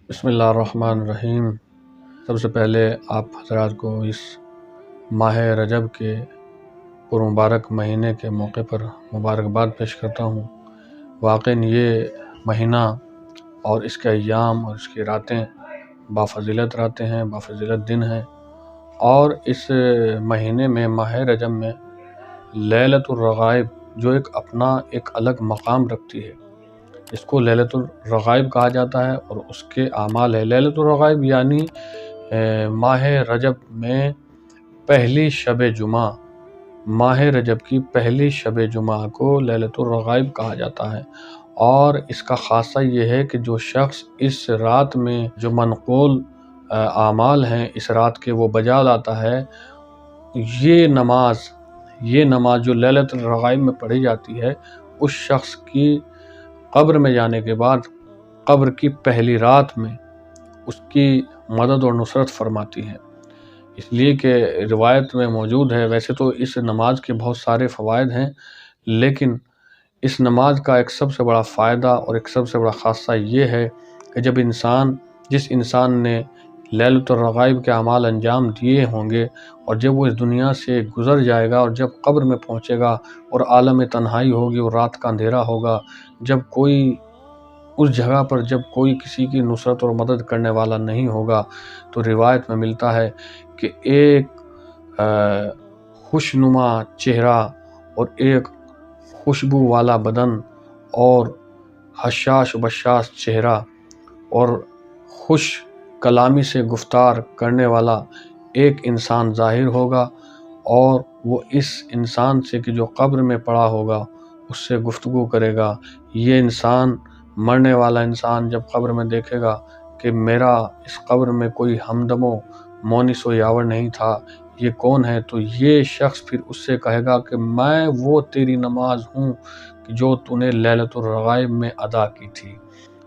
بسم اللہ الرحمن الرحیم۔ سب سے پہلے آپ حضرات کو اس ماہ رجب کے پرمبارک مہینے کے موقع پر مبارکباد پیش کرتا ہوں۔ واقعاً یہ مہینہ اور اس کے ایام اور اس کی راتیں بافضیلت راتیں ہیں، بافضیلت دن ہیں، اور اس مہینے میں ماہ رجب میں لیلۃ الرغائب جو اپنا ایک الگ مقام رکھتی ہے، اس کو لیلۃ الرغائب کہا جاتا ہے اور اس کے اعمال ہے۔ لیلۃ الرغائب یعنی ماہ رجب میں پہلی شب جمعہ، ماہ رجب کی پہلی شب جمعہ کو لیلۃ الرغائب کہا جاتا ہے۔ اور اس کا خاصہ یہ ہے کہ جو شخص اس رات میں جو منقول اعمال ہیں اس رات کے وہ بجا لاتا ہے، یہ نماز جو لیلۃ الرغائب میں پڑھی جاتی ہے، اس شخص کی قبر میں جانے کے بعد قبر کی پہلی رات میں اس کی مدد اور نصرت فرماتی ہے۔ اس لیے کہ روایت میں موجود ہے، ویسے تو اس نماز کے بہت سارے فوائد ہیں، لیکن اس نماز کا ایک سب سے بڑا فائدہ اور ایک سب سے بڑا خاصہ یہ ہے کہ جس انسان نے لیلۃ الرغائب کے اعمال انجام دیے ہوں گے، اور جب وہ اس دنیا سے گزر جائے گا اور جب قبر میں پہنچے گا اور عالم تنہائی ہوگی اور رات کا اندھیرا ہوگا، اس جگہ پر جب کوئی کسی کی نصرت اور مدد کرنے والا نہیں ہوگا، تو روایت میں ملتا ہے کہ ایک خوشنما چہرہ اور ایک خوشبو والا بدن اور حشاش و بشاش چہرہ اور خوش کلامی سے گفتار کرنے والا ایک انسان ظاہر ہوگا، اور وہ اس انسان سے کہ جو قبر میں پڑا ہوگا اس سے گفتگو کرے گا۔ یہ انسان، مرنے والا انسان، جب قبر میں دیکھے گا کہ میرا اس قبر میں کوئی ہمدم و مونس و یاور نہیں تھا، یہ کون ہے؟ تو یہ شخص پھر اس سے کہے گا کہ میں وہ تیری نماز ہوں جو تو نے لیلۃ الرغائب میں ادا کی تھی،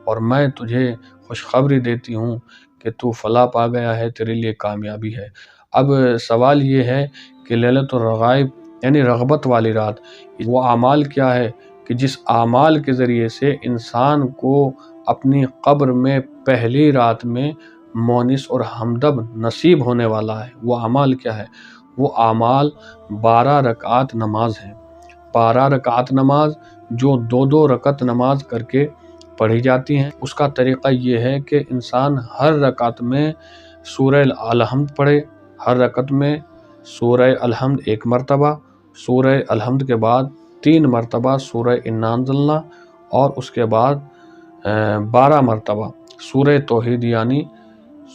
اور میں تجھے خوشخبری دیتی ہوں کہ تو فلاح پا گیا ہے، تیرے لیے کامیابی ہے۔ اب سوال یہ ہے کہ لیلۃ الرغائب یعنی رغبت والی رات، وہ اعمال کیا ہے کہ جس اعمال کے ذریعے سے انسان کو اپنی قبر میں پہلی رات میں مونس اور ہمدم نصیب ہونے والا ہے۔ وہ اعمال کیا ہے؟ وہ اعمال 12 رکعات نماز ہیں۔ 12 رکعات نماز جو 2 رکعت نماز کر کے پڑھی جاتی ہیں۔ اس کا طریقہ یہ ہے کہ انسان ہر رکعت میں سورہ الحمد پڑھے، ہر رکعت میں سورہ الحمد 1 مرتبہ، سورہ الحمد کے بعد 3 مرتبہ سورہ انا انزلنا، اور اس کے بعد 12 مرتبہ سورہ توحید یعنی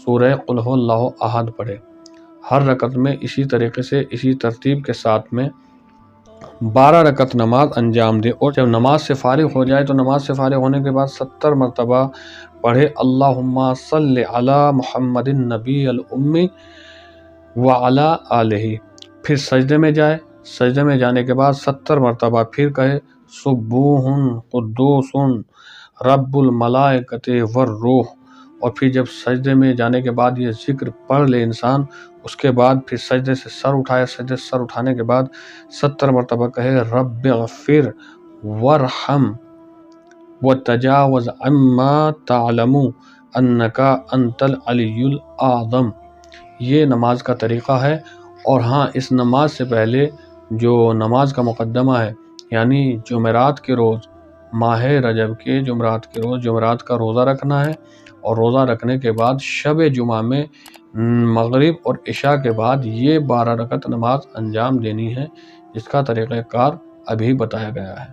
سورہ قل ھو اللہ احد پڑھے۔ ہر رکعت میں اسی طریقے سے اسی ترتیب کے ساتھ میں 12 رکعت نماز انجام دے، اور جب نماز سے فارغ ہو جائے تو نماز سے فارغ ہونے کے بعد 70 مرتبہ پڑھے اللہم صلی علی محمد النبی الامی وعلی آلہ۔ پھر سجدے میں جائے، سجدے میں جانے کے بعد 70 مرتبہ پھر کہے سبوح قدوس رب الملائکۃ والروح، اور پھر جب سجدے میں جانے کے بعد یہ ذکر پڑھ لے انسان، اس کے بعد پھر سجدے سے سر اٹھائے، سجدے سے سر اٹھانے کے بعد 70 مرتبہ کہے رب اغفر وارحم وتجاوز عما تعلم انک انت العلی الاعظم۔ یہ نماز کا طریقہ ہے۔ اور ہاں، اس نماز سے پہلے جو نماز کا مقدمہ ہے، یعنی جمعرات کے روز، ماہ رجب کے جمعرات کے روز جمعرات کا روزہ رکھنا ہے، اور روزہ رکھنے کے بعد شب جمعہ میں مغرب اور عشاء کے بعد یہ 12 رکعت نماز انجام دینی ہے، جس کا طریقہ کار ابھی بتایا گیا ہے۔